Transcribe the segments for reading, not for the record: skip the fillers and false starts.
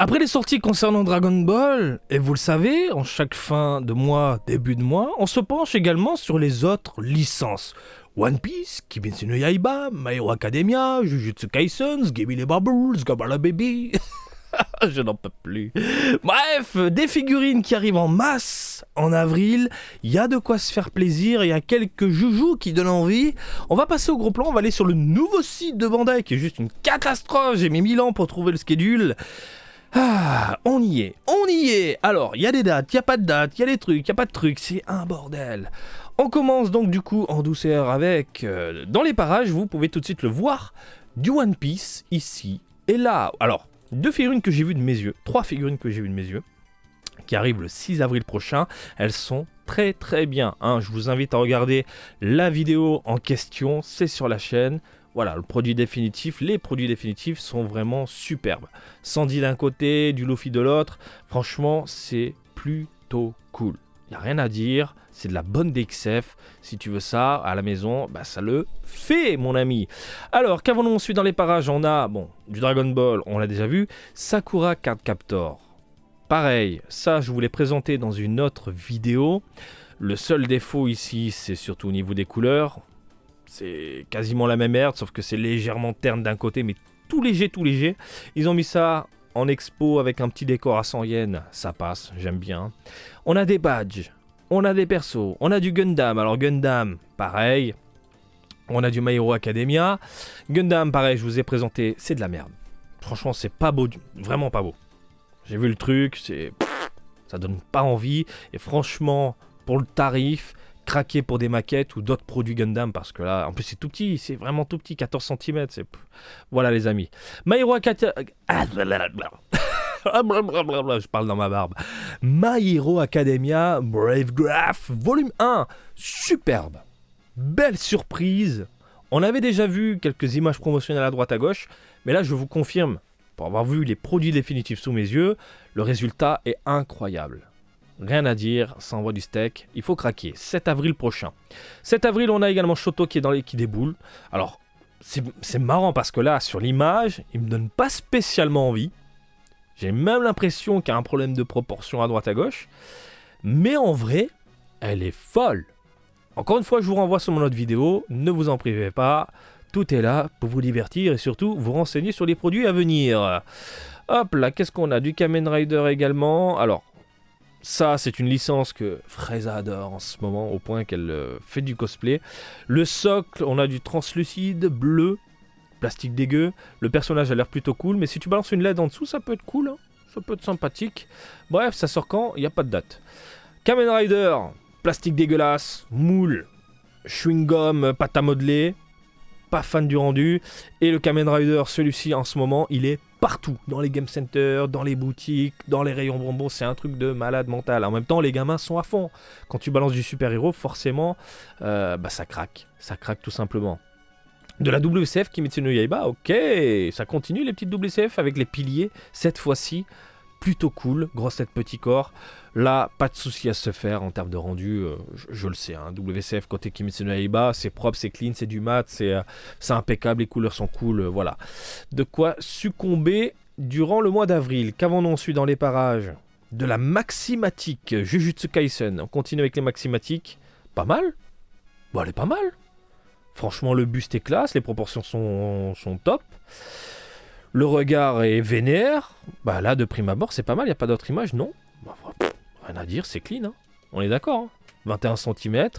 Après les sorties concernant Dragon Ball, et vous le savez, en chaque fin de mois, début de mois, on se penche également sur les autres licences. One Piece, Kimetsu no Yaiba, My Hero Academia, Jujutsu Kaisen, Skibidi Bubble, Skabala Baby... Je n'en peux plus. Bref, des figurines qui arrivent en masse en avril. Il y a de quoi se faire plaisir. Il y a quelques joujoux qui donnent envie. On va passer au gros plan. On va aller sur le nouveau site de Bandai qui est juste une catastrophe. J'ai mis 1000 ans pour trouver le schedule. Ah, on y est. Alors, il y a des dates, il n'y a pas de dates, il y a des trucs, il n'y a pas de trucs. C'est un bordel. On commence donc du coup en douceur avec, dans les parages, vous pouvez tout de suite le voir, du One Piece ici et là. Alors, 3 figurines que j'ai vues de mes yeux, qui arrivent le 6 avril prochain. Elles sont très très bien, hein. Je vous invite à regarder la vidéo en question, c'est sur la chaîne. Voilà, les produits définitifs sont vraiment superbes. Sandy d'un côté, du Luffy de l'autre. Franchement, c'est plutôt cool. Il n'y a rien à dire, c'est de la bonne DXF. Si tu veux ça à la maison, bah ça le fait, mon ami. Alors, qu'avons-nous ensuite dans les parages? On a, du Dragon Ball, on l'a déjà vu. Sakura Card Captor. Pareil, ça, je vous l'ai présenté dans une autre vidéo. Le seul défaut ici, c'est surtout au niveau des couleurs. C'est quasiment la même merde, sauf que c'est légèrement terne d'un côté, mais tout léger. Ils ont mis ça en expo avec un petit décor à 100 yens, ça passe, j'aime bien. On a des badges, on a des persos, on a du Gundam. Alors Gundam, pareil. On a du My Hero Academia. Gundam, pareil, je vous ai présenté, c'est de la merde. Franchement, c'est pas beau, vraiment pas beau. J'ai vu le truc, ça donne pas envie. Et franchement, pour le tarif, craquer pour des maquettes ou d'autres produits Gundam, parce que là, en plus c'est tout petit, c'est vraiment tout petit, 14 cm. Voilà les amis. My Hero Academia... Je parle dans ma barbe. My Hero Academia Brave Graph Volume 1. Superbe. Belle surprise. On avait déjà vu quelques images promotionnelles à droite à gauche, mais là je vous confirme, pour avoir vu les produits définitifs sous mes yeux, le résultat est incroyable. Rien à dire, ça envoie du steak, il faut craquer. 7 avril prochain. 7 avril, on a également Shoto qui déboule. Alors, c'est marrant parce que là, sur l'image, il me donne pas spécialement envie. J'ai même l'impression qu'il y a un problème de proportion à droite à gauche. Mais en vrai, elle est folle. Encore une fois, je vous renvoie sur mon autre vidéo. Ne vous en privez pas. Tout est là pour vous divertir et surtout vous renseigner sur les produits à venir. Hop là, qu'est-ce qu'on a? Du Kamen Rider également. Alors, ça, c'est une licence que Freza adore en ce moment, au point qu'elle fait du cosplay. Le socle, on a du translucide, bleu, plastique dégueu. Le personnage a l'air plutôt cool, mais si tu balances une LED en dessous, ça peut être cool, hein. Ça peut être sympathique. Bref, ça sort quand? Il n'y a pas de date. Kamen Rider, plastique dégueulasse, moule, chewing-gum, pâte à modeler. Pas fan du rendu. Et le Kamen Rider, celui-ci en ce moment, il est partout. Dans les game centers, dans les boutiques, dans les rayons bonbons. C'est un truc de malade mental. En même temps, les gamins sont à fond. Quand tu balances du super-héros, forcément, ça craque. Ça craque tout simplement. De la WCF Kimetsu no Yaiba, ok. Ça continue les petites WCF avec les piliers. Cette fois-ci, plutôt cool. Grosse tête, petit corps. Là, pas de souci à se faire en termes de rendu, je le sais, hein, WCF côté Kimetsu no Yaiba, c'est propre, c'est clean, c'est du mat, c'est impeccable, les couleurs sont cool, voilà. De quoi succomber durant le mois d'avril. Qu'avons-nous ensuite dans les parages? De la Maximatique, Jujutsu Kaisen, on continue avec les Maximatiques, pas mal. Bon, elle est pas mal. Franchement, le buste est classe, les proportions sont top. Le regard est vénère. Bah là, de prime abord, c'est pas mal, il n'y a pas d'autre image, non? Bah, rien à dire, c'est clean, hein. On est d'accord, hein. 21 cm,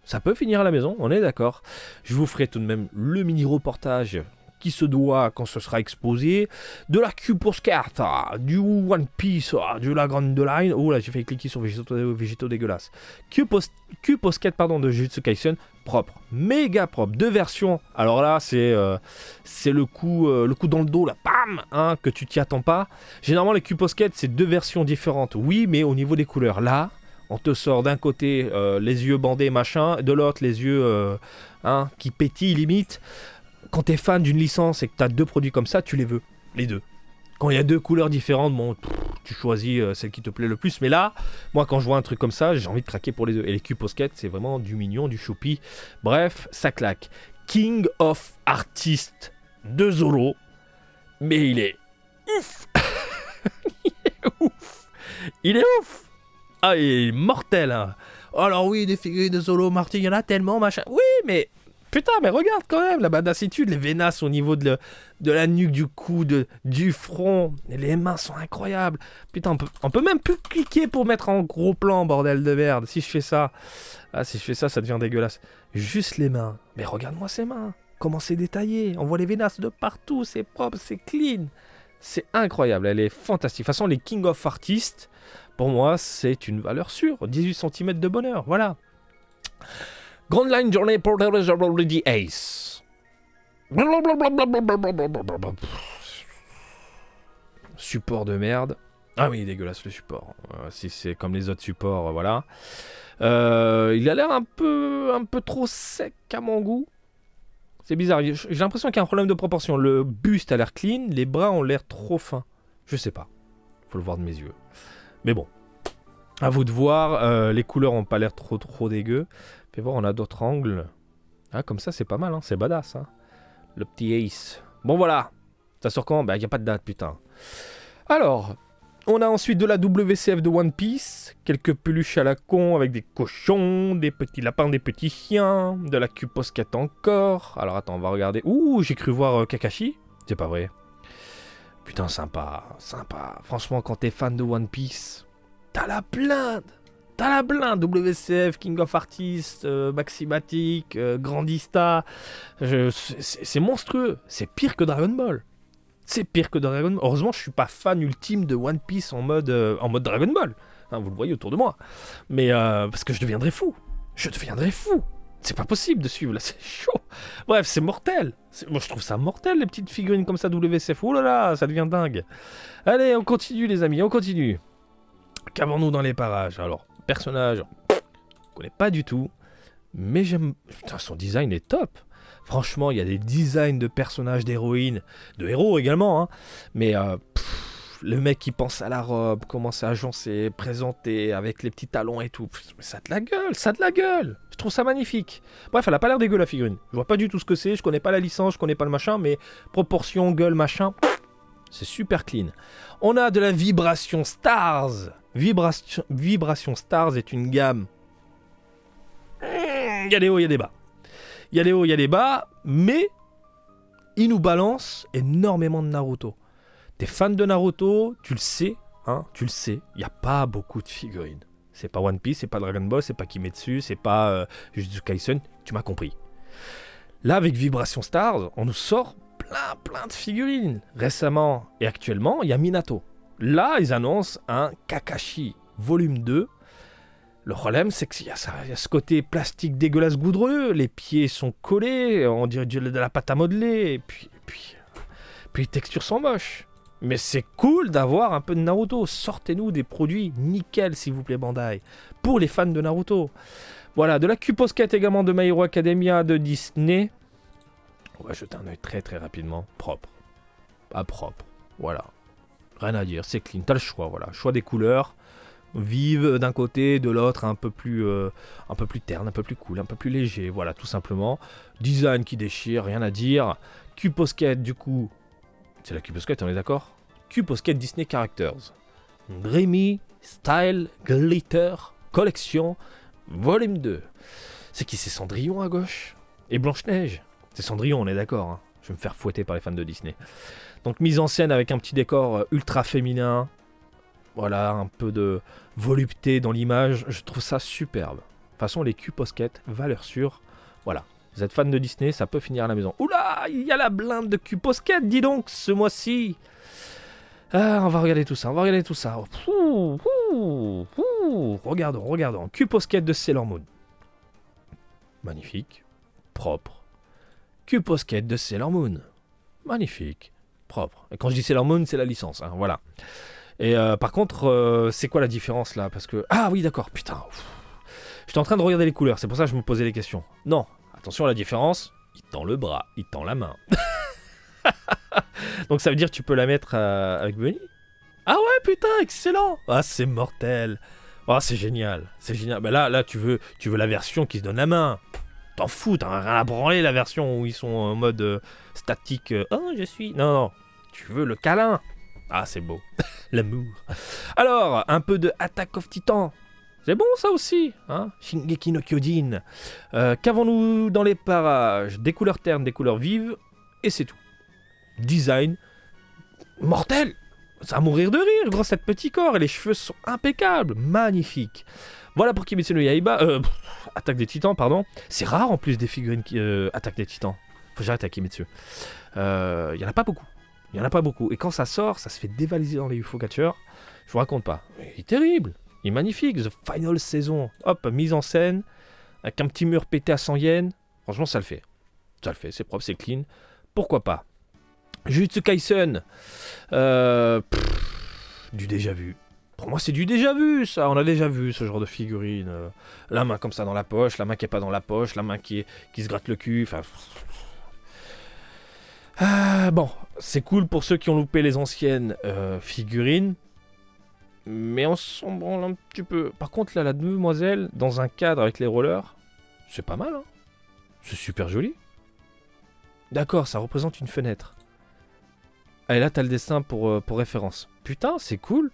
ça peut finir à la maison, on est d'accord. Je vous ferai tout de même le mini reportage qui se doit quand ce sera exposé, de la Q-Postcard, du One Piece, de la Grande Line. Oh là, j'ai fait cliquer sur végétaux dégueulasses. Q-Postcard, pardon, de Jujutsu Kaisen, propre, méga propre, 2 versions. Alors là, c'est le coup dans le dos, là, bam, hein, que tu t'y attends pas. Généralement, les Q-Postcard, c'est 2 versions différentes, oui, mais au niveau des couleurs, là, on te sort d'un côté les yeux bandés, machin, de l'autre, les yeux qui pétillent limite. Quand t'es fan d'une licence et que t'as 2 produits comme ça, tu les veux, les 2. Quand il y a 2 couleurs différentes, bon, tu choisis celle qui te plaît le plus. Mais là, moi, quand je vois un truc comme ça, j'ai envie de craquer pour les 2. Et les Q-Postcard, c'est vraiment du mignon, du choupi. Bref, ça claque. King of Artists de Zoro. Mais il est ouf. Il est ouf. Ah, il est mortel, hein. Alors oui, des figurines de Zolo Marty, il y en a tellement, machin. Oui, mais putain, mais regarde quand même la badassitude, les vénasses au niveau de la nuque, du cou, du front. Et les mains sont incroyables. Putain, on peut même plus cliquer pour mettre en gros plan, bordel de merde. Si je fais ça, ça devient dégueulasse. Juste les mains. Mais regarde-moi ces mains. Comment c'est détaillé. On voit les vénasses de partout, c'est propre, c'est clean. C'est incroyable, elle est fantastique. De toute façon, les King of Artists, pour moi, c'est une valeur sûre. 18 cm de bonheur, voilà. Grand Line Journey Porter is already ace. Support de merde. Ah oui, dégueulasse le support. Si c'est comme les autres supports, voilà. Il a l'air un peu trop sec à mon goût. C'est bizarre, j'ai l'impression qu'il y a un problème de proportion. Le buste a l'air clean, les bras ont l'air trop fins. Je sais pas. Faut le voir de mes yeux. Mais bon. À vous de voir. Les couleurs ont pas l'air trop dégueu. Fais voir, on a d'autres angles. Ah, comme ça, c'est pas mal, hein. C'est badass, hein. Le petit Ace. Bon, voilà. Ça sort quand? Bah, y a pas de date, putain. Alors, on a ensuite de la WCF de One Piece. Quelques peluches à la con avec des cochons, des petits lapins, des petits chiens. De la Cuposquette encore. Alors, attends, on va regarder. Ouh, j'ai cru voir Kakashi. C'est pas vrai. Putain, sympa. Franchement, quand t'es fan de One Piece, t'as la blinde. WCF, King of Artists, Maximatic, Grandista. C'est monstrueux. C'est pire que Dragon Ball. Heureusement, je suis pas fan ultime de One Piece en mode Dragon Ball. Hein, vous le voyez autour de moi. Mais parce que je deviendrais fou. C'est pas possible de suivre, là, c'est chaud. Bref, c'est mortel. Moi, je trouve ça mortel, les petites figurines comme ça, WCF. Oh là là, ça devient dingue. Allez, on continue, les amis, on continue. Qu'avons-nous dans les parages? Alors, personnage, je connais pas du tout. Mais j'aime... Putain, son design est top. Franchement, il y a des designs de personnages, d'héroïnes, de héros également. Hein. Mais le mec qui pense à la robe, comment c'est agencé, présenté, avec les petits talons et tout. Ça a de la gueule. Je trouve ça magnifique. Bref, elle a pas l'air dégueu la figurine. Je vois pas du tout ce que c'est, je connais pas la licence, je connais pas le machin, mais proportion, gueule, machin, c'est super clean. On a de la Vibration Stars. Vibration Stars est une gamme. Il y a des hauts, il y a des bas. Il y a des hauts, il y a des bas, mais il nous balance énormément de Naruto. T'es fan de Naruto, tu le sais, il n'y a pas beaucoup de figurines. C'est pas One Piece, c'est pas Dragon Ball, c'est pas Kimetsu, c'est pas Jujutsu Kaisen, tu m'as compris. Là, avec Vibration Stars, on nous sort plein de figurines. Récemment et actuellement, il y a Minato. Là, ils annoncent un Kakashi volume 2. Le problème, c'est qu'il y a ce côté plastique dégueulasse goudronneux. Les pieds sont collés, on dirait de la pâte à modeler. Et puis les textures sont moches. Mais c'est cool d'avoir un peu de Naruto. Sortez-nous des produits nickel, s'il vous plaît, Bandai. Pour les fans de Naruto. Voilà, de la Cuposquette également de My Hero Academia de Disney. On va jeter un œil très rapidement. Propre. Pas propre. Voilà. Rien à dire, c'est clean. T'as le choix, voilà. Choix des couleurs. Vive d'un côté, de l'autre un peu plus terne, un peu plus cool, un peu plus léger, voilà, tout simplement. Design qui déchire, rien à dire. Cuposquette, du coup, c'est la Cuposquette, on est d'accord? Cuposquette Disney Characters. Dreamy Style Glitter Collection Volume 2. C'est qui? C'est Cendrillon à gauche? Et Blanche-Neige? C'est Cendrillon, on est d'accord, hein. Je vais me faire fouetter par les fans de Disney. Donc mise en scène avec un petit décor ultra féminin. Voilà, un peu de volupté dans l'image, je trouve ça superbe. De toute façon, les Cuposquettes, valeur sûre. Voilà, vous êtes fan de Disney, ça peut finir à la maison. Oula, il y a la blinde de Cuposquettes, dis donc, ce mois-ci. Ah, on va regarder tout ça. Regardons. Cuposquette de Sailor Moon. Magnifique, propre. Cuposquette de Sailor Moon. Magnifique, propre. Et quand je dis Sailor Moon, c'est la licence, hein, voilà. Et par contre, c'est quoi la différence là? Parce que... Ah oui, d'accord, putain. J'étais en train de regarder les couleurs, c'est pour ça que je me posais les questions. Non, attention à la différence. Il tend le bras, il tend la main. Donc ça veut dire que tu peux la mettre avec Bunny? Ah ouais, putain, excellent. Ah, c'est mortel. Ah, c'est génial. Bah là tu veux la version qui se donne la main. T'en fous, t'as rien à branler la version où ils sont en mode statique. Oh, je suis... Non. Tu veux le câlin. Ah, c'est beau. L'amour. Alors, un peu de Attack of Titan. C'est bon ça aussi, hein, Shingeki no Kyojin. Qu'avons-nous dans les parages? Des couleurs ternes, des couleurs vives, et c'est tout. Design mortel. Ça va mourir de rire, gros, cette petit corps, et les cheveux sont impeccables, magnifiques. Voilà pour Kimetsu no Yaiba, Attaque des Titans, pardon. C'est rare en plus des figurines Attaque des Titans. Faut que j'arrête à Kimetsu. Il y en a pas beaucoup. Il y en a pas beaucoup. Et quand ça sort, ça se fait dévaliser dans les UFO catchers. Je vous raconte pas. Il est terrible. Il est magnifique. The Final Saison. Hop, mise en scène. Avec un petit mur pété à 100 yens. Franchement, ça le fait. Ça le fait. C'est propre, c'est clean. Pourquoi pas. Jujutsu Kaisen. Du déjà vu. Pour moi, c'est du déjà vu, ça. On a déjà vu ce genre de figurine. La main comme ça dans la poche, la main qui est pas dans la poche, la main qui se gratte le cul. Enfin. Bon, c'est cool pour ceux qui ont loupé les anciennes figurines. Mais on s'en branle un petit peu. Par contre, là, la demoiselle, dans un cadre avec les rollers, c'est pas mal, hein. C'est super joli. D'accord, ça représente une fenêtre. Et là, t'as le dessin pour référence. Putain, c'est cool.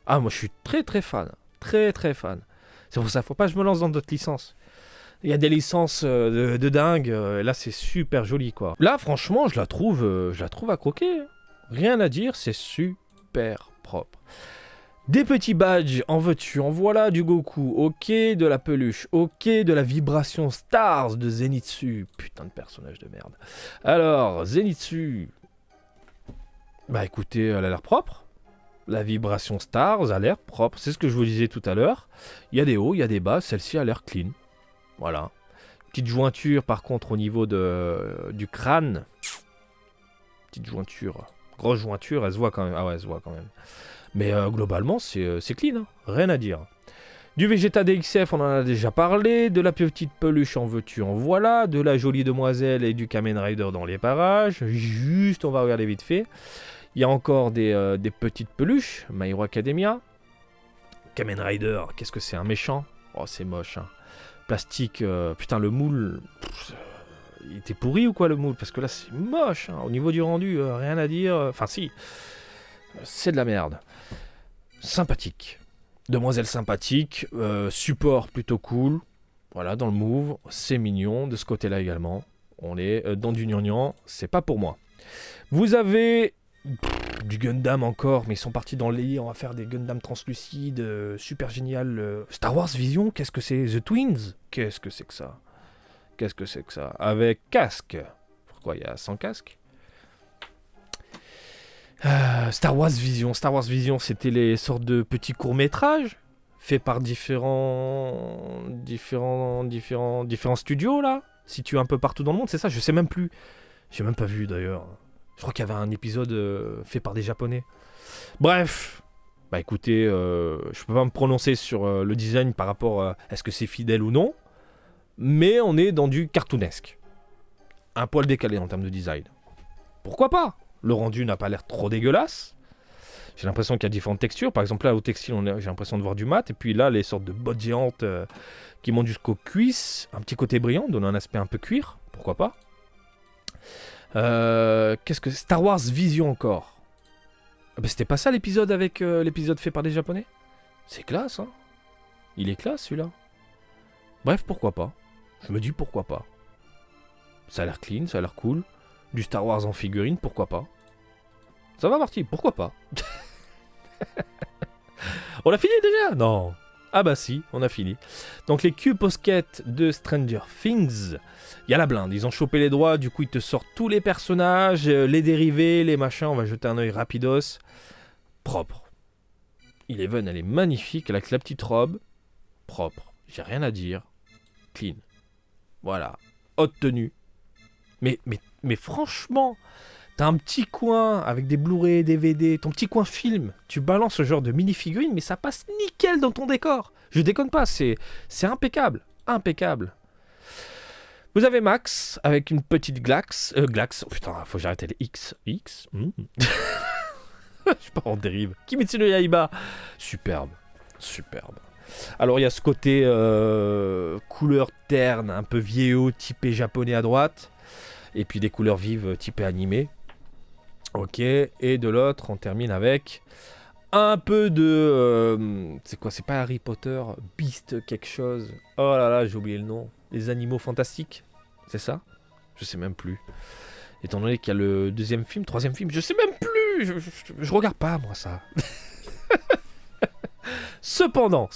Ah, moi, je suis très, très fan. Très, très fan. C'est pour ça, faut pas que je me lance dans d'autres licences. Il y a des licences de dingue. Là, c'est super joli, quoi. Là, franchement, je la trouve à croquer. Rien à dire, c'est super propre. Des petits badges, en veux-tu, en voilà, du Goku, ok, de la peluche, ok, de la vibration Stars de Zenitsu. Putain de personnage de merde. Alors, Zenitsu... Bah écoutez, elle a l'air propre. La vibration Stars a l'air propre. C'est ce que je vous disais tout à l'heure. Il y a des hauts, il y a des bas. Celle-ci a l'air clean. Voilà. Petite jointure par contre au niveau du crâne. Petite jointure. Grosse jointure, elle se voit quand même. Ah ouais, elle se voit quand même. Mais globalement, c'est clean. Hein. Rien à dire. Du Vegeta DXF, on en a déjà parlé. De la petite peluche, en veux-tu, en voilà. De la jolie demoiselle et du Kamen Rider dans les parages. Juste, on va regarder vite fait. Il y a encore des petites peluches. My Hero Academia. Kamen Rider, qu'est-ce que c'est, un méchant? Oh, c'est moche. Hein. Plastique, putain, le moule. Il était pourri ou quoi, le moule? Parce que là, c'est moche. Hein. Au niveau du rendu, rien à dire. Enfin, si. C'est de la merde. Sympathique. Demoiselle sympathique. Support plutôt cool. Voilà, dans le move. C'est mignon. De ce côté-là également. On est dans du gnangnan. C'est pas pour moi. Vous avez... du Gundam encore, mais ils sont partis dans le lit, on va faire des Gundam translucides, super génial. Star Wars Vision, qu'est-ce que c'est? The Twins? Qu'est-ce que c'est que ça? Qu'est-ce que c'est que ça? Avec casque. Pourquoi il y a 100 casques? Star Wars Vision, c'était les sortes de petits courts-métrages faits par différents studios là, situés un peu partout dans le monde, c'est ça? Je sais même plus. J'ai même pas vu d'ailleurs. Je crois qu'il y avait un épisode fait par des Japonais. Bref, bah écoutez, je peux pas me prononcer sur le design par rapport à est-ce que c'est fidèle ou non, mais on est dans du cartoonesque. Un poil décalé en termes de design. Pourquoi pas? Le rendu n'a pas l'air trop dégueulasse. J'ai l'impression qu'il y a différentes textures. Par exemple, là, au textile, j'ai l'impression de voir du mat. Et puis là, les sortes de bottes géantes qui montent jusqu'aux cuisses. Un petit côté brillant, donne un aspect un peu cuir. Pourquoi pas? Qu'est-ce que Star Wars Vision encore? Ah bah c'était pas ça l'épisode avec l'épisode fait par des Japonais? C'est classe, hein? Il est classe celui-là. Bref, pourquoi pas? Je me dis pourquoi pas. Ça a l'air clean, ça a l'air cool. Du Star Wars en figurine, pourquoi pas? Ça va Marty, pourquoi pas? On l'a fini déjà? Non. Ah bah si, on a fini. Donc les Q-Posket de Stranger Things, il y a la blinde, ils ont chopé les droits, du coup ils te sortent tous les personnages, les dérivés, les machins, on va jeter un œil rapidos. Propre. Eleven, elle est magnifique, elle a la petite robe. Propre, j'ai rien à dire. Clean. Voilà. Haute tenue. Mais franchement, t'as un petit coin avec des Blu-ray, DVD, ton petit coin film, tu balances ce genre de mini-figurine, mais ça passe nickel dans ton décor. Je déconne pas, c'est impeccable. Impeccable. Vous avez Max avec une petite Glax. Glax, oh putain, faut que j'arrête les X. Je suis pas en dérive. Kimetsu no Yaiba. Superbe. Superbe. Alors il y a ce côté couleur terne, un peu vieillot, typé japonais à droite. Et puis des couleurs vives typées animées. Ok, et de l'autre, on termine avec Un peu de... c'est quoi? C'est pas Harry Potter, Beast quelque chose. Oh là là, j'ai oublié le nom. Les animaux fantastiques, c'est ça? Je sais même plus. Étant donné qu'il y a le deuxième film, troisième film, je sais même plus. Je regarde pas moi ça. Cependant,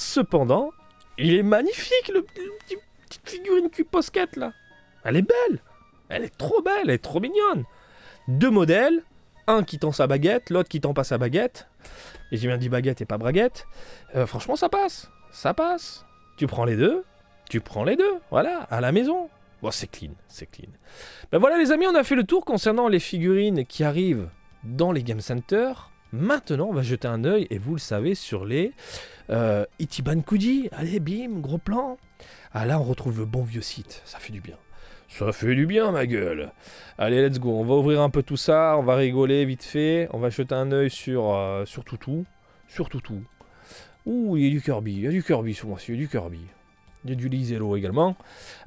il est magnifique le petite figurine Q-Posket là. Elle est belle. Elle est trop belle, elle est trop mignonne. Deux modèles, un qui tend sa baguette, l'autre qui tend pas sa baguette. Et j'ai bien dit baguette et pas braguette. Franchement, ça passe. Ça passe. Tu prends les deux. Voilà, à la maison. Bon, c'est clean. Ben voilà, les amis, on a fait le tour concernant les figurines qui arrivent dans les Game Center. Maintenant, on va jeter un œil, et vous le savez, sur les Ichiban Kuji. Allez, bim, gros plan. Ah là, on retrouve le bon vieux site. Ça fait du bien. Ça fait du bien, ma gueule. Allez, let's go. On va ouvrir un peu tout ça. On va rigoler vite fait. On va jeter un œil sur Toutou. Sur Toutou. Ouh, il y a du Kirby sur moi. Il y a du Kirby. Il y a du Lizello également.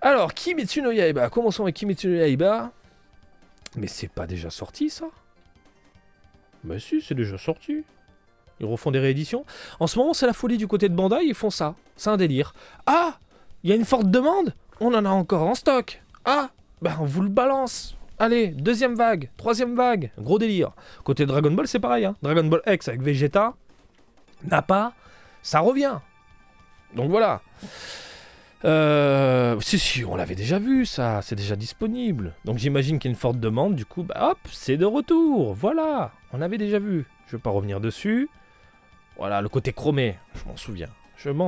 Alors, Kimetsu no Yaiba. Commençons avec Kimetsu no Yaiba. Mais c'est pas déjà sorti, ça? Mais si, c'est déjà sorti. Ils refont des rééditions. En ce moment, c'est la folie du côté de Bandai. Ils font ça. C'est un délire. Ah, il y a une forte demande. On en a encore en stock. Ah, ben on vous le balance. Allez, deuxième vague, troisième vague, gros délire. Côté Dragon Ball, c'est pareil. Hein. Dragon Ball X avec Vegeta, Nappa, ça revient. Donc voilà. Si, on l'avait déjà vu, ça. C'est déjà disponible. Donc j'imagine qu'il y a une forte demande. Du coup, bah hop, c'est de retour. Voilà, on l'avait déjà vu. Je vais pas revenir dessus. Voilà, le côté chromé, je m'en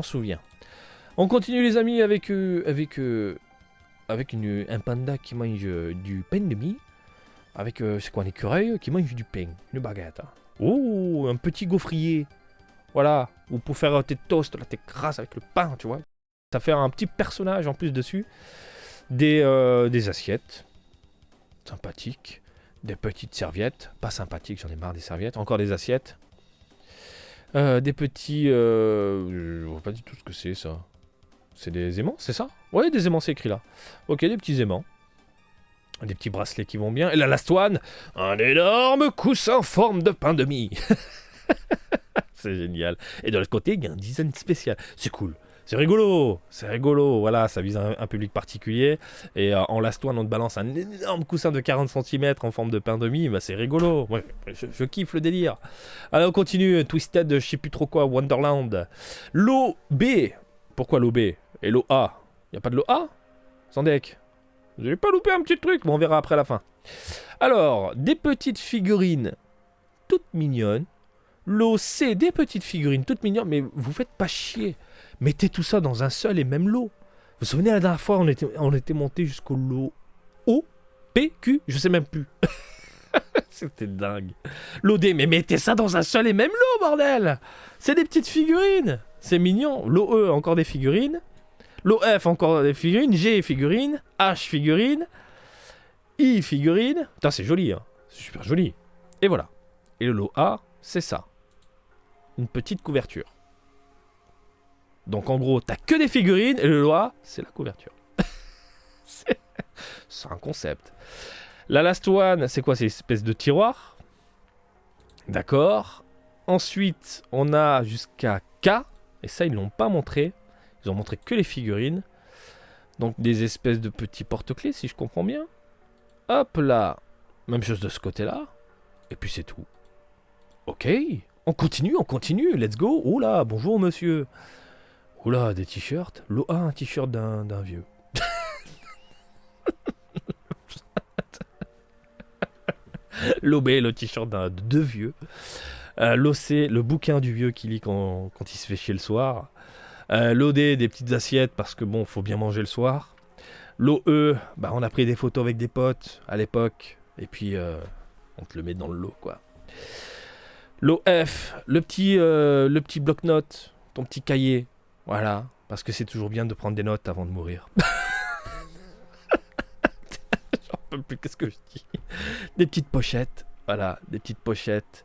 souviens. On continue les amis avec un panda qui mange du pain de mie. Avec, c'est quoi, un écureuil qui mange du pain, une baguette. Hein. Oh, un petit gaufrier. Voilà, ou pour faire tes toasts, là, tes crasses avec le pain, tu vois. Ça fait un petit personnage en plus dessus. Des assiettes. Sympathiques. Des petites serviettes. Pas sympathiques, j'en ai marre des serviettes. Encore des assiettes. Des petits... je vois pas du tout ce que c'est, ça. C'est des aimants, c'est ça? Ouais, des aimants, c'est écrit là. Ok, des petits aimants. Des petits bracelets qui vont bien. Et la last one, un énorme coussin en forme de pain de mie. C'est génial. Et de l'autre côté, il y a un design spécial. C'est cool. C'est rigolo. Voilà, ça vise un public particulier. Et en last one, on te balance un énorme coussin de 40 cm en forme de pain de mie. Bah, c'est rigolo. Ouais, je kiffe le délire. Allez, on continue. Twisted, je sais plus trop quoi, Wonderland. L'OB. Pourquoi l'OB? Et l'OA? Y a pas de l'OA? Sandek, vous n'avez pas loupé un petit truc? Bon, on verra après la fin. Alors, des petites figurines toutes mignonnes. L'OC, des petites figurines toutes mignonnes. Mais vous faites pas chier. Mettez tout ça dans un seul et même lot. Vous vous souvenez, la dernière fois, on était monté jusqu'au lot O, P, Q, je sais même plus. C'était dingue. L'OD, mais mettez ça dans un seul et même lot, bordel! C'est des petites figurines. C'est mignon. L'OE, encore des figurines. L'OF, encore des figurines. G, figurine. H, figurine. I, figurine. Putain, c'est joli, hein. C'est super joli. Et voilà. Et le lot A, c'est ça. Une petite couverture. Donc en gros, t'as que des figurines et le lot A, c'est la couverture. C'est un concept. La last one, c'est quoi? C'est une espèce de tiroir. D'accord. Ensuite, on a jusqu'à K. Et ça, ils l'ont pas montré. Ils ont montré que les figurines. Donc des espèces de petits porte-clés, si je comprends bien. Hop là. Même chose de ce côté-là. Et puis c'est tout. Ok. On continue. Let's go. Oh là, bonjour monsieur. Oh là, des t-shirts. L'OA, un t-shirt d'un vieux. L'OB, le t-shirt de deux vieux. L'OC, le bouquin du vieux qui lit quand il se fait chier le soir. L'OD, des petites assiettes parce que bon, faut bien manger le soir. L'OE, bah on a pris des photos avec des potes à l'époque. Et puis, on te le met dans le lot, quoi. L'OF, le petit bloc-notes, ton petit cahier. Voilà, parce que c'est toujours bien de prendre des notes avant de mourir. J'en peux plus, qu'est-ce que je dis? Des petites pochettes, voilà, des petites pochettes.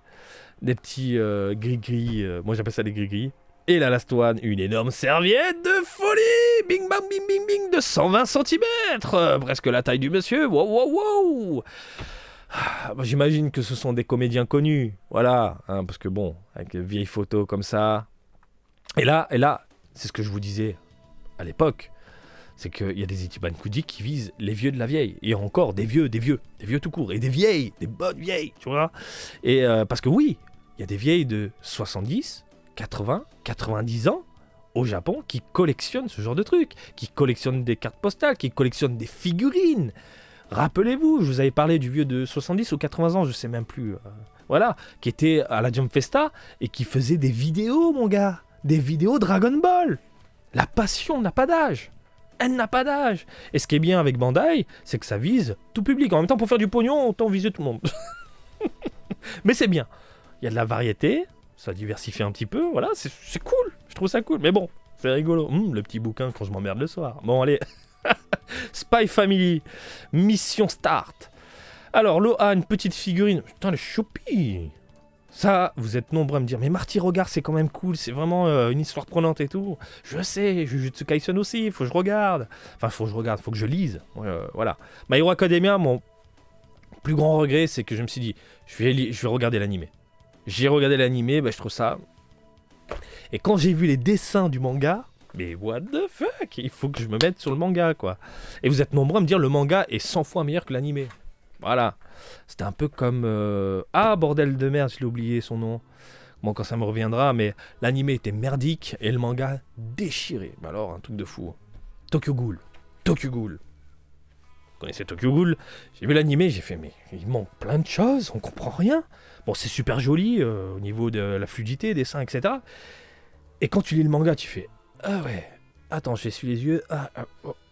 Des petits gris-gris, moi j'appelle ça des gris-gris. Et la last one, une énorme serviette de folie. Bing bang bing bing bing de 120 cm. Presque la taille du monsieur. Wow wow wow. Bah, j'imagine que ce sont des comédiens connus, voilà, hein, parce que bon, avec des vieilles photos comme ça. Et là, c'est ce que je vous disais à l'époque, c'est qu'il y a des Ichiban Kuji qui visent les vieux de la vieille, et encore des vieux tout court, et des vieilles, des bonnes vieilles, tu vois. Et parce que oui, il y a des vieilles de 70, 80, 90 ans au Japon qui collectionnent ce genre de trucs, qui collectionnent des cartes postales, qui collectionnent des figurines. Rappelez-vous, je vous avais parlé du vieux de 70 ou 80 ans, je sais même plus, voilà, qui était à la Jump Festa et qui faisait des vidéos, mon gars, des vidéos Dragon Ball. La passion n'a pas d'âge. Elle n'a pas d'âge. Et ce qui est bien avec Bandai, c'est que ça vise tout public. En même temps, pour faire du pognon, autant viser tout le monde. Mais c'est bien. Il y a de la variété, ça diversifie un petit peu, voilà, c'est cool. Je trouve ça cool. Mais bon, c'est rigolo. Le petit bouquin quand je m'emmerde le soir. Bon, allez. Spy Family, Mission Start. Alors, Loa, une petite figurine. Putain, le choupi. Ça, vous êtes nombreux à me dire, mais Marty, regarde, c'est quand même cool, c'est vraiment une histoire prenante et tout. Je sais, Jujutsu Kaisen aussi, faut que je regarde. Enfin, faut que je lise. Voilà. My Hero Academia, mon plus grand regret, c'est que je me suis dit, je vais regarder l'animé. J'ai regardé l'animé, bah, je trouve ça... Et quand j'ai vu les dessins du manga, mais what the fuck, il faut que je me mette sur le manga, quoi. Et vous êtes nombreux à me dire, le manga est 100 fois meilleur que l'animé. Voilà. C'était un peu comme... Ah, bordel de merde, je l'ai oublié son nom. Bon, quand ça me reviendra, mais l'animé était merdique et le manga déchiré. Bah alors, un truc de fou. Tokyo Ghoul. Vous connaissez Tokyo Ghoul? J'ai vu l'animé, j'ai fait, mais il manque plein de choses, on comprend rien. Bon, c'est super joli au niveau de la fluidité, des dessins, etc. Et quand tu lis le manga, tu fais, ah ouais, attends, j'essuie les yeux,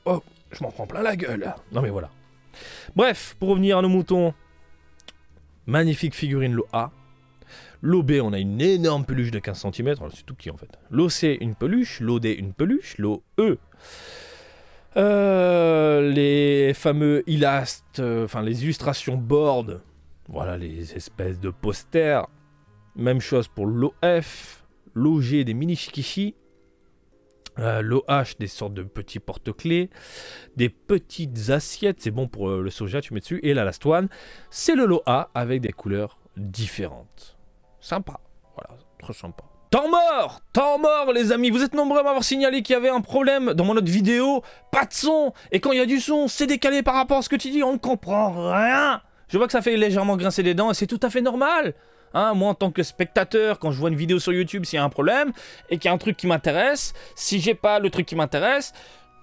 je m'en prends plein la gueule. Non mais voilà. Bref, pour revenir à nos moutons, magnifique figurine Loa. L'OB, on a une énorme peluche de 15 cm, c'est tout petit en fait. L'OC, une peluche, l'OD, une peluche, l'OE. Les fameux les illustrations board, voilà les espèces de posters. Même chose pour l'OF, l'OG des mini shikishi. L'OH, des sortes de petits porte-clés, des petites assiettes, c'est bon pour le soja, tu mets dessus, et la last one, c'est le LOA avec des couleurs différentes. Sympa, voilà, très sympa. Temps mort les amis, vous êtes nombreux à m'avoir signalé qu'il y avait un problème dans mon autre vidéo, pas de son, et quand il y a du son, c'est décalé par rapport à ce que tu dis, on ne comprend rien. Je vois que ça fait légèrement grincer les dents, et c'est tout à fait normal. Hein, moi en tant que spectateur, quand je vois une vidéo sur YouTube, s'il y a un problème et qu'il y a un truc qui m'intéresse, si j'ai pas le truc qui m'intéresse,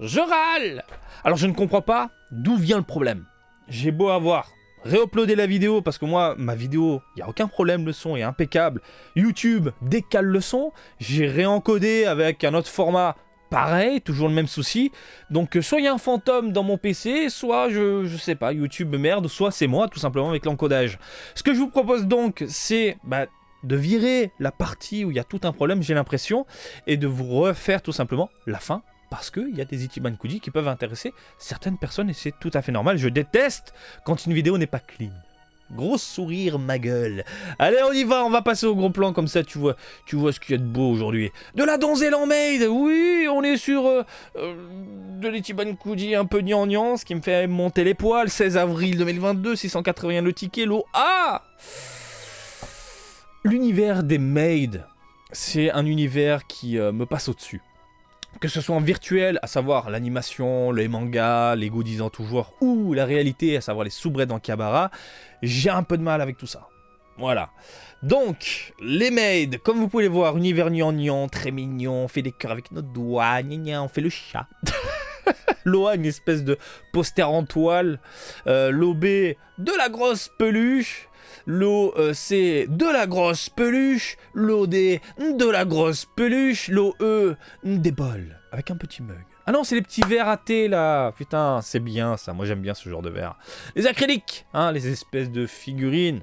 je râle. Alors je ne comprends pas d'où vient le problème. J'ai beau avoir réuploadé la vidéo parce que moi, ma vidéo, il n'y a aucun problème, le son est impeccable. YouTube décale le son, j'ai réencodé avec un autre format. Pareil, toujours le même souci. Donc soit il y a un fantôme dans mon PC, soit je sais pas, YouTube merde, soit c'est moi tout simplement avec l'encodage. Ce que je vous propose donc, c'est de virer la partie où il y a tout un problème, j'ai l'impression, et de vous refaire tout simplement la fin, parce qu'il y a des Ichiban Kuji qui peuvent intéresser certaines personnes et c'est tout à fait normal. Je déteste quand une vidéo n'est pas clean. Gros sourire, ma gueule. Allez, on va passer au gros plan, comme ça tu vois ce qu'il y a de beau aujourd'hui. De la donzelle en maid, oui, on est sur de l'Ichiban Kuji un peu gnangnan, ce qui me fait monter les poils. 16 avril 2022, 680 le ticket, l'eau. Ah, l'univers des maids, c'est un univers qui me passe au-dessus. Que ce soit en virtuel, à savoir l'animation, les mangas, les goodies en tout genre, ou la réalité, à savoir les soubrets dans Kabara, j'ai un peu de mal avec tout ça. Voilà. Donc, les maids, comme vous pouvez les voir, univers gnangnan, très mignon, on fait des cœurs avec notre doigt, on fait le chat. Loa, une espèce de poster en toile. L'OB, de la grosse peluche. L'OC, de la grosse peluche. L'OD, de la grosse peluche. L'OE, des bols avec un petit mug. Ah non, c'est les petits verres à thé là. Putain, c'est bien ça. Moi j'aime bien ce genre de verre. Les acryliques, hein, les espèces de figurines.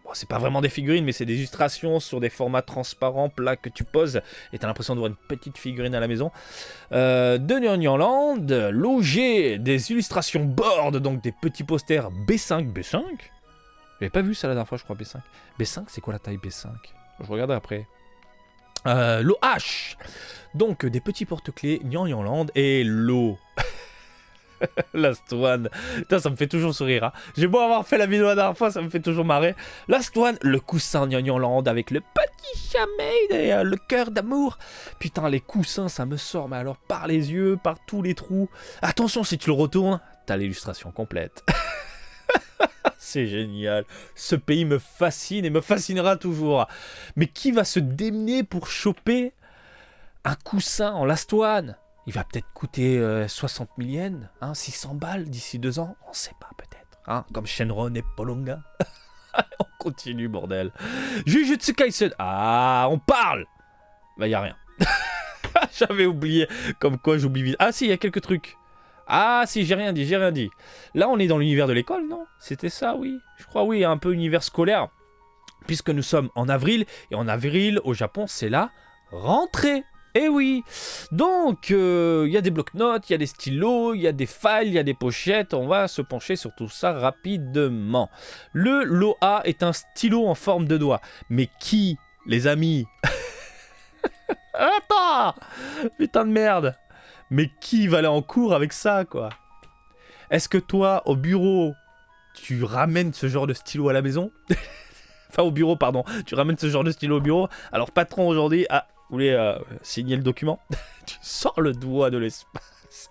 Bon, c'est pas vraiment des figurines, mais c'est des illustrations sur des formats transparents, plats que tu poses et t'as l'impression de voir une petite figurine à la maison. De Nyanyanland, l'OG, des illustrations board, donc des petits posters B5. B5 ? J'avais pas vu ça la dernière fois, je crois, B5. B5, c'est quoi la taille B5 ? Je regarderai après. L'OH, donc des petits porte-clés Nyanyanland et l'eau. Last One. Putain, ça me fait toujours sourire. Hein. J'ai beau avoir fait la vidéo la dernière fois, ça me fait toujours marrer. Last One, le coussin Gnagnon avec le petit chameil et le cœur d'amour. Putain, les coussins, ça me sort, mais alors par les yeux, par tous les trous. Attention, si tu le retournes, t'as l'illustration complète. C'est génial. Ce pays me fascine et me fascinera toujours. Mais qui va se démener pour choper un coussin en Last One? Il va peut-être coûter 60 000 yens, hein, 600 balles d'ici 2 ans. On sait pas, peut-être. Hein, comme Shenron et Polonga. On continue, bordel. Jujutsu Kaisen. Ah, on parle. Bah, y a rien. J'avais oublié. Comme quoi, j'oublie vite. Ah, si, il y a quelques trucs. Ah, si, j'ai rien dit. Là, on est dans l'univers de l'école, non? C'était ça, oui. Je crois, oui, un peu univers scolaire. Puisque nous sommes en avril. Et en avril, au Japon, c'est la rentrée. Eh oui. Donc, il y a des blocs-notes, il y a des stylos, il y a des files, il y a des pochettes. On va se pencher sur tout ça rapidement. Le Loa est un stylo en forme de doigt. Mais qui, les amis? Attends! Putain de merde! Mais qui va aller en cours avec ça, quoi? Est-ce que toi, au bureau, tu ramènes ce genre de stylo à la maison? Enfin, au bureau, pardon. Tu ramènes ce genre de stylo au bureau. Alors, patron, aujourd'hui... Ah, vous voulez signer le document? Tu sors le doigt de l'espace.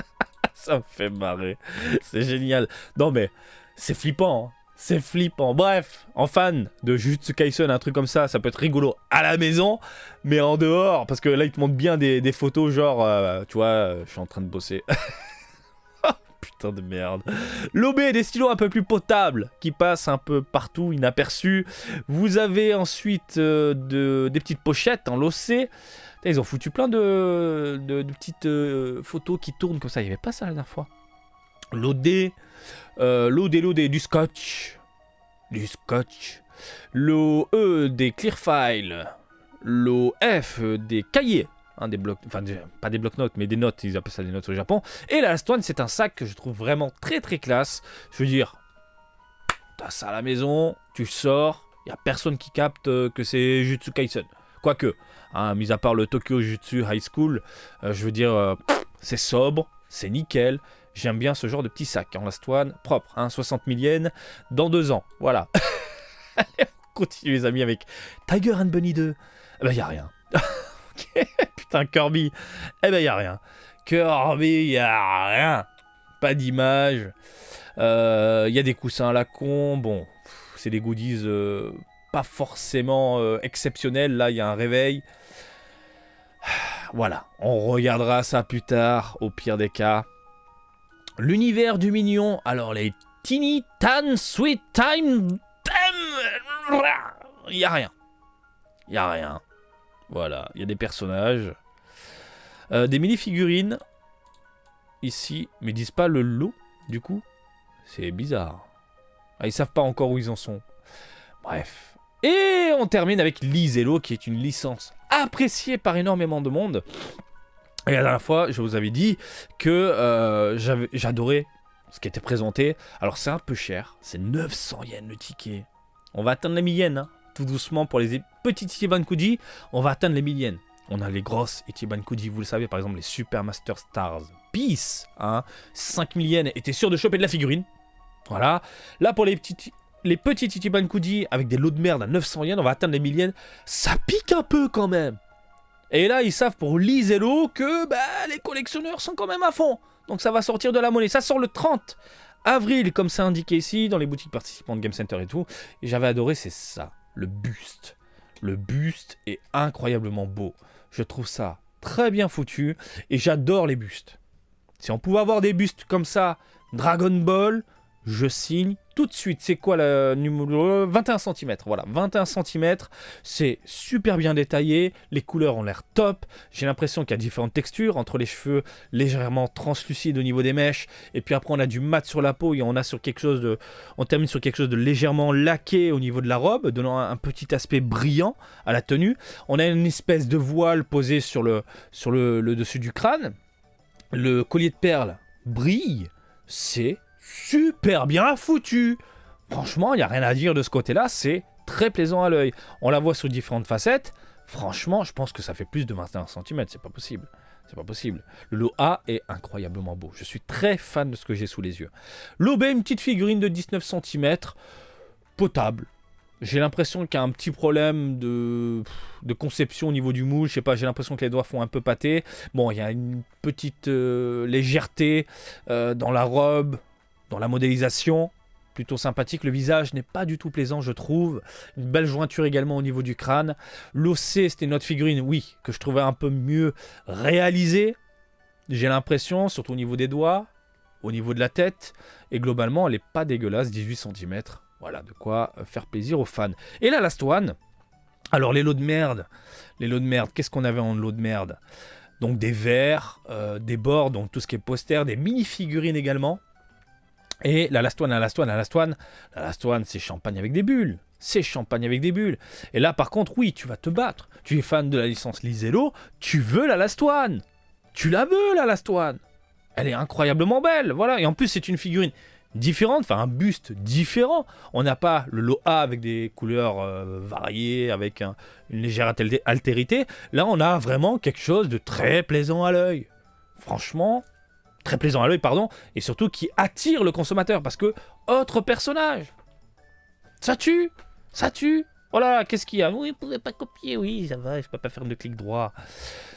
Ça me fait marrer. C'est génial. Non, mais c'est flippant, hein. C'est flippant. Bref, en fan de Jujutsu Kaisen, un truc comme ça peut être rigolo à la maison, mais en dehors, parce que là, il te montre bien des photos, genre, tu vois, je suis en train de bosser. Putain de merde. L'OB, des stylos un peu plus potables, qui passent un peu partout, inaperçus. Vous avez ensuite des petites pochettes en locé. Ils ont foutu plein de petites photos qui tournent comme ça. Il n'y avait pas ça la dernière fois. L'OD, du scotch. L'OE, des clear files. L'OF, des cahiers. Des blocs, enfin pas des blocs-notes, mais des notes, ils appellent ça des notes au Japon. Et la Last One, c'est un sac que je trouve vraiment très très classe. Je veux dire, t'as ça à la maison, tu sors, il n'y a personne qui capte que c'est Jujutsu Kaisen. Quoique, mis à part le Tokyo Jujutsu High School, je veux dire, c'est sobre, c'est nickel. J'aime bien ce genre de petit sac en Last One, propre, 60 000 yens dans 2 ans. Voilà. Allez, on continue les amis avec Tiger and Bunny 2. Eh ben, y a rien. Putain, Kirby. Eh ben, y a rien. Kirby, y a rien. Pas d'image. Y a des coussins à la con. Bon, c'est des goodies pas forcément exceptionnels. Là, il y a un réveil. Voilà. On regardera ça plus tard, au pire des cas. L'univers du mignon. Alors, les Teeny Tan Sweet Time. Y a rien. Y a rien. Voilà, il y a des personnages. Des mini-figurines. Ici, mais ils disent pas le lot, du coup. C'est bizarre. Ah, ils savent pas encore où ils en sont. Bref. Et on termine avec Lizello, qui est une licence appréciée par énormément de monde. Et la dernière fois, je vous avais dit que j'adorais ce qui était présenté. Alors, c'est un peu cher. C'est 900 yens le ticket. On va atteindre les 1000 yens, hein. Tout doucement pour les petits Ichiban Kuji, on va atteindre les 1000 yens. On a les grosses Ichiban Kuji, vous le savez, par exemple les Super Master Stars Peace, 5000 yens, et t'es sûr de choper de la figurine. Voilà. Là, pour les petits Ichiban Kuji avec des lots de merde à 900 yens, on va atteindre les 1000 yens. Ça pique un peu quand même. Et là, ils savent pour Lizello que les collectionneurs sont quand même à fond. Donc ça va sortir de la monnaie. Ça sort le 30 avril, comme c'est indiqué ici, dans les boutiques participantes de Game Center et tout. Et j'avais adoré, c'est ça. Le buste. Le buste est incroyablement beau. Je trouve ça très bien foutu. Et j'adore les bustes. Si on pouvait avoir des bustes comme ça, Dragon Ball, je signe tout de suite. C'est quoi le numéro 21 cm. Voilà, 21 cm. C'est super bien détaillé. Les couleurs ont l'air top. J'ai l'impression qu'il y a différentes textures entre les cheveux légèrement translucides au niveau des mèches. Et puis après, on a du mat sur la peau et on termine sur quelque chose de légèrement laqué au niveau de la robe, donnant un petit aspect brillant à la tenue. On a une espèce de voile posé sur le dessus du crâne. Le collier de perles brille. C'est super bien foutu. Franchement, il n'y a rien à dire de ce côté-là, c'est très plaisant à l'œil. On la voit sous différentes facettes. Franchement, je pense que ça fait plus de 21 cm, c'est pas possible. C'est pas possible. Le lot A est incroyablement beau. Je suis très fan de ce que j'ai sous les yeux. Lot B, une petite figurine de 19 cm, potable. J'ai l'impression qu'il y a un petit problème de conception au niveau du moule. Je sais pas, j'ai l'impression que les doigts font un peu pâter. Bon, il y a une petite légèreté dans la robe, dans la modélisation. Plutôt sympathique. Le visage n'est pas du tout plaisant, je trouve. Une belle jointure également au niveau du crâne. L'OC, c'était notre figurine, oui, que je trouvais un peu mieux réalisée. J'ai l'impression, surtout au niveau des doigts, au niveau de la tête. Et globalement, elle n'est pas dégueulasse, 18 cm. Voilà, de quoi faire plaisir aux fans. Et la Last One. Alors, les lots de merde. Les lots de merde, qu'est-ce qu'on avait en lot de merde? Donc, des verres, des bords, donc tout ce qui est poster, des mini-figurines également. Et la Last One, c'est champagne avec des bulles. C'est champagne avec des bulles. Et là, par contre, oui, tu vas te battre. Tu es fan de la licence Lisello, tu veux la Last One. Tu la veux, la Last One. Elle est incroyablement belle, voilà. Et en plus, c'est une figurine différente, enfin un buste différent. On n'a pas le lot A avec des couleurs variées, avec une légère altérité. Là, on a vraiment quelque chose de très plaisant à l'œil. Franchement... très plaisant à l'œil, pardon, et surtout qui attire le consommateur, parce que, autre personnage, ça tue, oh là là, qu'est-ce qu'il y a? Oui, vous pouvez pas copier, oui, ça va, je peux pas faire de clic droit.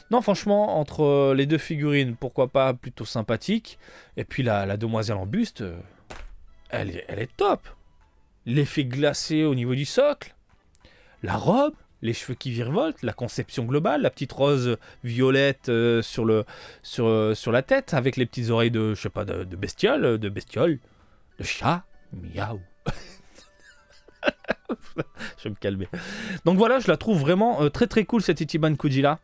Non, franchement, entre les deux figurines, pourquoi pas, plutôt sympathique, et puis la demoiselle en buste, elle est top. L'effet glacé au niveau du socle, la robe, les cheveux qui virevoltent, la conception globale, la petite rose violette sur la tête, avec les petites oreilles de, je sais pas, de bestiole, de chat, miaou. Je vais me calmer. Donc voilà, je la trouve vraiment très très cool, cette Ichiban Kuji là.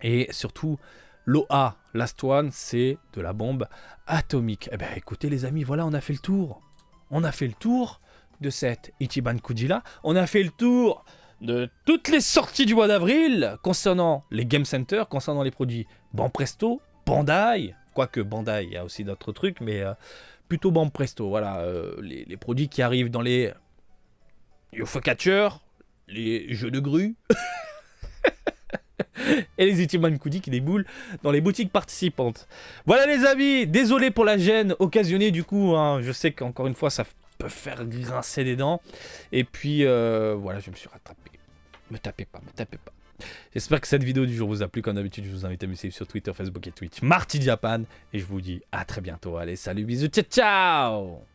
Et surtout, l'OA, Last One, c'est de la bombe atomique. Eh bien écoutez les amis, voilà, on a fait le tour. On a fait le tour de cette Ichiban Kuji là. On a fait le tour de toutes les sorties du mois d'avril concernant les Game Center, concernant les produits Banpresto, Bandai, quoique Bandai, il y a aussi d'autres trucs, mais plutôt Banpresto, voilà, les produits qui arrivent dans les UFO Catcher, les jeux de grue, et les Ichiban Kuji qui déboulent dans les boutiques participantes. Voilà les amis, désolé pour la gêne occasionnée du coup, hein, je sais qu'encore une fois ça peut faire grincer des dents. Et puis voilà, je me suis rattrapé. Me tapez pas. J'espère que cette vidéo du jour vous a plu. Comme d'habitude, je vous invite à me suivre sur Twitter, Facebook et Twitch, Marty Japan. Et je vous dis à très bientôt. Allez, salut, bisous, ciao, ciao.